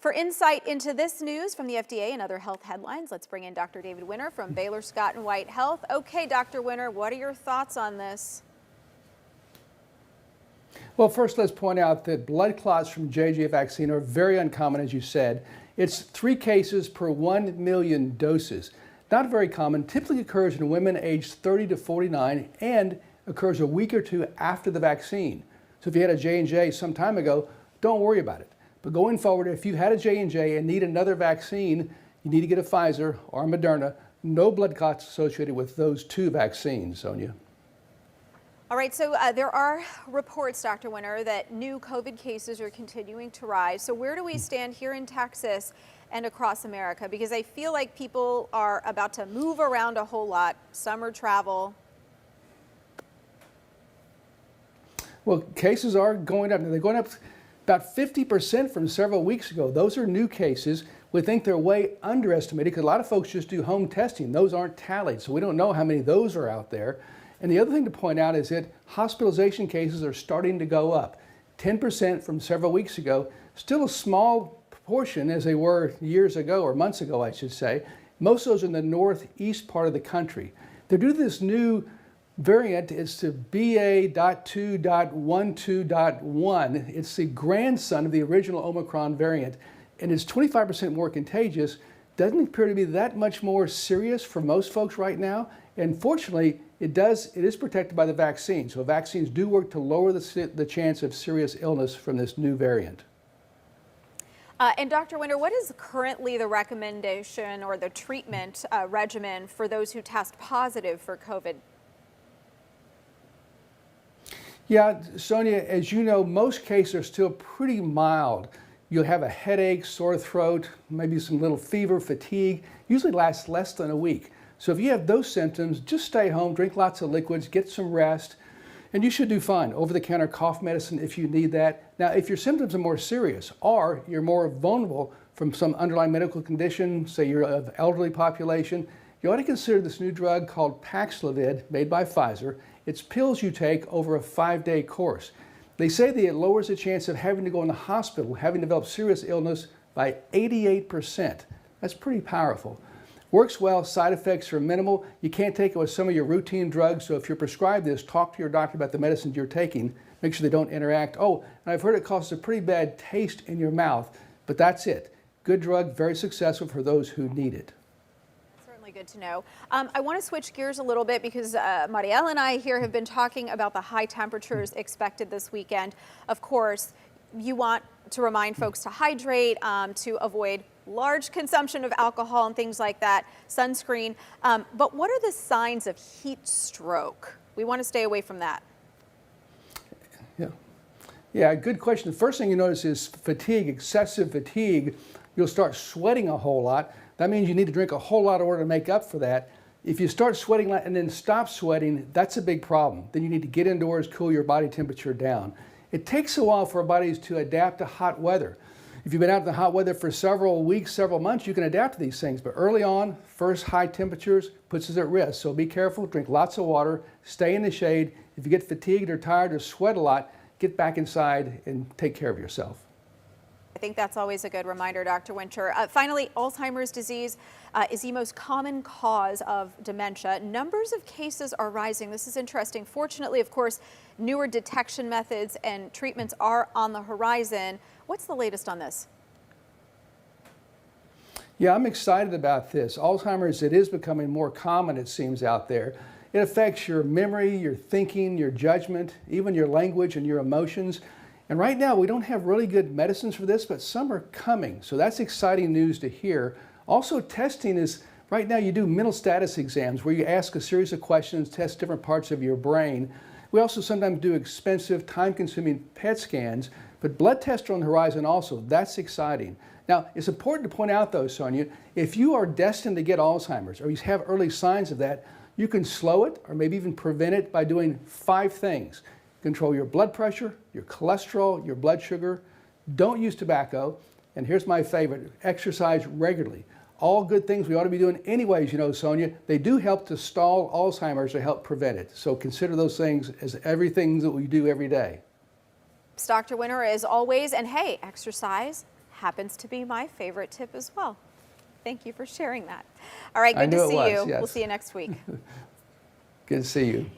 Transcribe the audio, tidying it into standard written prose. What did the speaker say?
For insight into this news from the FDA and other health headlines, let's bring in Dr. David Winter from Baylor Scott & White Health. Okay, Dr. Winter, what are your thoughts on this? Well, first, let's point out that blood clots from JJ vaccine are very uncommon, as you said. It's 3 cases per 1 million doses. Not very common, typically occurs in women aged 30 to 49 and occurs a week or 2 after the vaccine. So if you had a J&J some time ago, don't worry about it. But going forward, if you had a J&J and need another vaccine, you need to get a Pfizer or Moderna. No blood clots associated with those 2 vaccines, Sonia. All right, so there are reports, Dr. Winter, that new COVID cases are continuing to rise. So where do we stand here in Texas and across America? Because I feel like people are about to move around a whole lot, summer travel. Well, cases are going up. They're going up about 50% from several weeks ago. Those are new cases. We think they're way underestimated because a lot of folks just do home testing. Those aren't tallied, so we don't know how many of those are out there. And the other thing to point out is that hospitalization cases are starting to go up. 10% from several weeks ago. Still a small proportion as they were years ago, or months ago, I should say. Most of those are in the northeast part of the country. They're due to this new variant. It's the BA.2.12.1. It's the grandson of the original Omicron variant, and it's 25% more contagious. Doesn't appear to be that much more serious for most folks right now. And fortunately, it is protected by the vaccine. So vaccines do work to lower the chance of serious illness from this new variant. And Dr. Winter, what is currently the recommendation or the treatment regimen for those who test positive for COVID? Yeah, Sonia, as you know, most cases are still pretty mild. You'll have a headache, sore throat, maybe some little fever, fatigue. Usually lasts less than a week. So if you have those symptoms, just stay home, drink lots of liquids, get some rest, and you should do fine. Over-the-counter cough medicine if you need that. Now, if your symptoms are more serious or you're more vulnerable from some underlying medical condition, say you're of elderly population, you ought to consider this new drug called Paxlovid, made by Pfizer. It's pills you take over a 5-day course. They say that it lowers the chance of having to go in the hospital, having developed serious illness by 88%. That's pretty powerful. Works well, side effects are minimal. You can't take it with some of your routine drugs, so if you're prescribed this, talk to your doctor about the medicines you're taking. Make sure they don't interact. Oh, and I've heard it causes a pretty bad taste in your mouth, but that's it. Good drug, very successful for those who need it. Good to know. I want to switch gears a little bit because Marielle and I here have been talking about the high temperatures expected this weekend. Of course, you want to remind folks to hydrate, to avoid large consumption of alcohol and things like that, sunscreen. But what are the signs of heat stroke? We want to stay away from that. Yeah, good question. The first thing you notice is fatigue, excessive fatigue. You'll start sweating a whole lot. That means you need to drink a whole lot of water to make up for that. If you start sweating and then stop sweating, that's a big problem. Then you need to get indoors, cool your body temperature down. It takes a while for our bodies to adapt to hot weather. If you've been out in the hot weather for several weeks, several months, you can adapt to these things. But early on, first high temperatures puts us at risk. So be careful, drink lots of water, stay in the shade. If you get fatigued or tired or sweat a lot, get back inside and take care of yourself. I think that's always a good reminder, Dr. Winter. Finally, Alzheimer's disease is the most common cause of dementia. Numbers of cases are rising. This is interesting. Fortunately, of course, newer detection methods and treatments are on the horizon. What's the latest on this? Yeah, I'm excited about this. Alzheimer's, it is becoming more common, it seems, out there. It affects your memory, your thinking, your judgment, even your language and your emotions. And right now, we don't have really good medicines for this, but some are coming. So that's exciting news to hear. Also, testing is, right now you do mental status exams where you ask a series of questions, test different parts of your brain. We also sometimes do expensive, time-consuming PET scans, but blood tests are on the horizon also. That's exciting. Now, it's important to point out though, Sonia, if you are destined to get Alzheimer's or you have early signs of that, you can slow it or maybe even prevent it by doing 5 things. Control your blood pressure, your cholesterol, your blood sugar. Don't use tobacco. And here's my favorite, exercise regularly. All good things we ought to be doing anyways, you know, Sonia. They do help to stall Alzheimer's or help prevent it. So consider those things as everything that we do every day. Dr. Winter, as always, and hey, exercise happens to be my favorite tip as well. Thank you for sharing that. All right, I good knew to it see was, you. We'll yes. see you next week. Good to see you.